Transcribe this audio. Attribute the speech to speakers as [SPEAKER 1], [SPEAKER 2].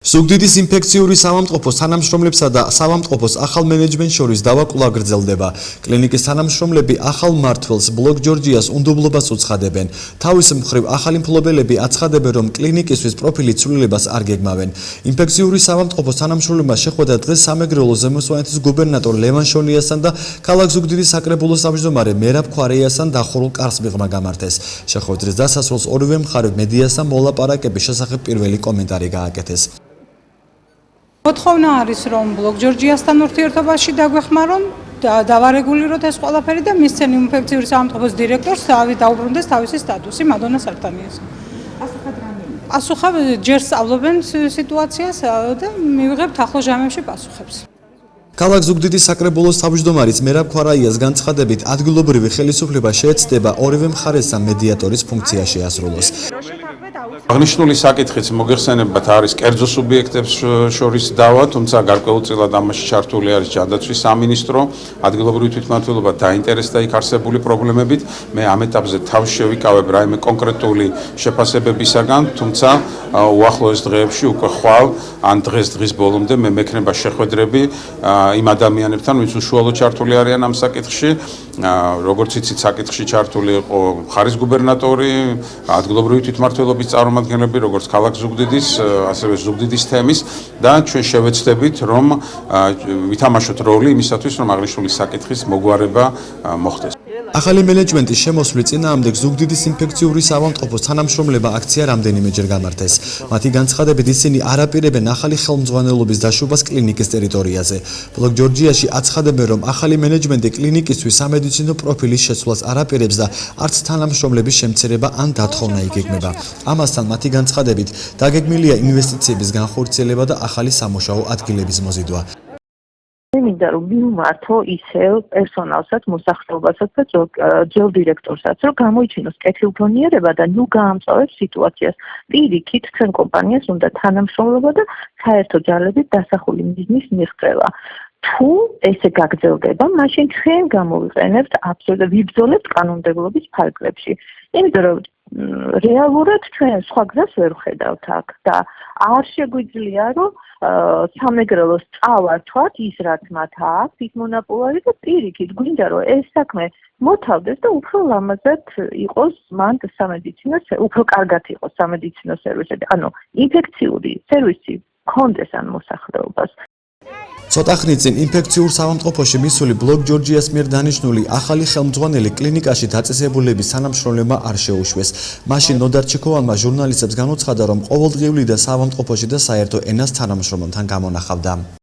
[SPEAKER 1] ზუგდიდის ინფექციური სამამტყოფოს თანამშრომლებსა და სამამტყოფოს ახალ მენეჯმენტს შორის დავა გრძელდება. კლინიკის თანამშრომლები ახალ მმართველს ბლოკ ჯორჯიას უნდობლობას უცხადებენ. თავის მხრივ ახალი მფლობელები აცხადებენ, რომ კლინიკისთვის პროფილი ცვლილებას არ გეგმავენ. ინფექციური სამამტყოფოს თანამშრომლებმა შეხვედრა დღეს სამეგრელოს ზემოსვანეთის გუბერნატორ ლევან შონიასთან და ქალაქ ზუგდიდის საკრებულოს თავმჯდომარე მერაბ ქვარეიასთან დახურულ კარს მიღმა გამართეს. შეხვედრის დასასრულს ორივე მხარე მედიასთან მოლაპარაკების შესახებ პირველი კომენტარი გააკეთეს.
[SPEAKER 2] მოთხოვნა არის, რომ ბლოკ ჯორჯიასთან ურთიერთობაში დაგვეხმარონ, დავარეგულიროთ ეს ყველაფერი და მისცენ ინფექციური სამამტყოფოს დირექტორს დაუბრუნდეს თავისი სტატუსი მადონა სარტანიას. პასუხად ჯერ სწავლობენ სიტუაციას და მივიღებთ ახლო ჟამებში პასუხებს.
[SPEAKER 1] ქალაქ ზუგდიდის საკრებულოს თავმჯდომარის მერაბ ქვარეიას განცხადებით, ადგილობრივი ხელისუფლება შეეცდება ორივე მხარესთან მედიატორის ფუნქცია შეასრულოს.
[SPEAKER 3] აღნიშნული საკითხიც მოგეხსენებათ არის კერძო სუბიექტებს შორის დავა, თუმცა გარკვეულწილად ამაში ჩართული არის ჯანდაცვის სამინისტრო, ადგილობრივი თვითმმართველობა დაინტერესდა იქ არსებული პრობლემებით. მე ამ ეტაპზე თავს შევიკავებ რაიმე კონკრეტული შეფასებებისაგან, თუმცა უახლოეს დღეებში უკვე ხვალ ან დღის ბოლომდე მე მექნება შეხვედრები იმ ადამიანებთან, ვინც უშუალოდ ჩართული არიან ამ საკითხში. როგორც იცით, საკითხში ჩართული იყო მხარის გუბერნატორი, ადგილობრივი თვითმმართველობის წარმომადგენლები, როგორც ქალაქ ზუგდიდის, ასევე ზუგდიდის თემის და ჩვენ შევეცდებით, რომ ვითამაშოთ როლი იმისათვის, რომ აღნიშნული საკითხის მოგვარება მოხდეს.
[SPEAKER 1] ახალი მენეჯმენტის შემოსვლის წინააღმდეგ ზუგდიდის ინფექციური სამამტყოფოს თანამშრომლებმა აქცია რამდენიმეჯერ გამართეს. მათი განცხადებით, ისინი არ აპირებენ ახალი ხელმძღვანელობის დაშვებას კლინიკის ტერიტორიაზე. ბლოკ ჯორჯიაში აცხადებენ, რომ ახალი მენეჯმენტი კლინიკისთვის სამედიცინო პროფილის შეცვლას არ აპირებს და არც თანამშრომლების შემცირება ან დათხოვნა იგეგმება. ამასთან მათი განცხადებით, დაგეგმილია ინვესტიციების განხორციელება და ახალი სამუშაო ადგილების მოზიდვა.
[SPEAKER 4] მინდა რომ მივმართო ისევ პერსონალსაც, მოსახლეობასაც და ჯერ დირექტორსაც, რომ გამოიჩინოს კეთილგონიერება და ნუ გაამწვავებს სიტუაციას. პირიქით, ჩვენ კომპანიას უნდა თანამშრომლობა და საერთო ჯალებით დასახული მიზნის მიღწევა. თუ ესე გაგრძელდება, მაშინ ჩვენ გამოვიყენებთ აბსოლუტურად ვიბრძოლებთ კანონმდებლობის ფარგლებში. იმიტომ რომ რეალურად ჩვენ სხვა გზას ვერ ვხედავთ აქ და არ შეგვიძლია რომ სამეგრელოს წავართვათ ის რაც მათ აქვს, ის მონოპოლარი და პირიქით გვინდა რომ ეს საქმე მოთავდეს და უფრო ლამაზად იყოს მან სამედიცინო, უფრო კარგად იყოს სამედიცინო სერვისები, ანუ ინფექციური სერვისი კონდეს ან მოსახლეობას.
[SPEAKER 1] ცოტა ხნის წინ ინფექციურ სამამტყოფოში მისული ბლოკ ჯორჯიას მიერ დანიშნული ახალი ხელმძღვანელი კლინიკაში დაწესებულების თანამშრომლებმა არ შეუშვეს. მაშინ ნოდარ ჩიქოვანმა ჟურნალისტებს განუცხადა, რომ ყოველდღიური და სამამტყოფოში და საერთო ენას თანამშრომელთან გამონახავდა.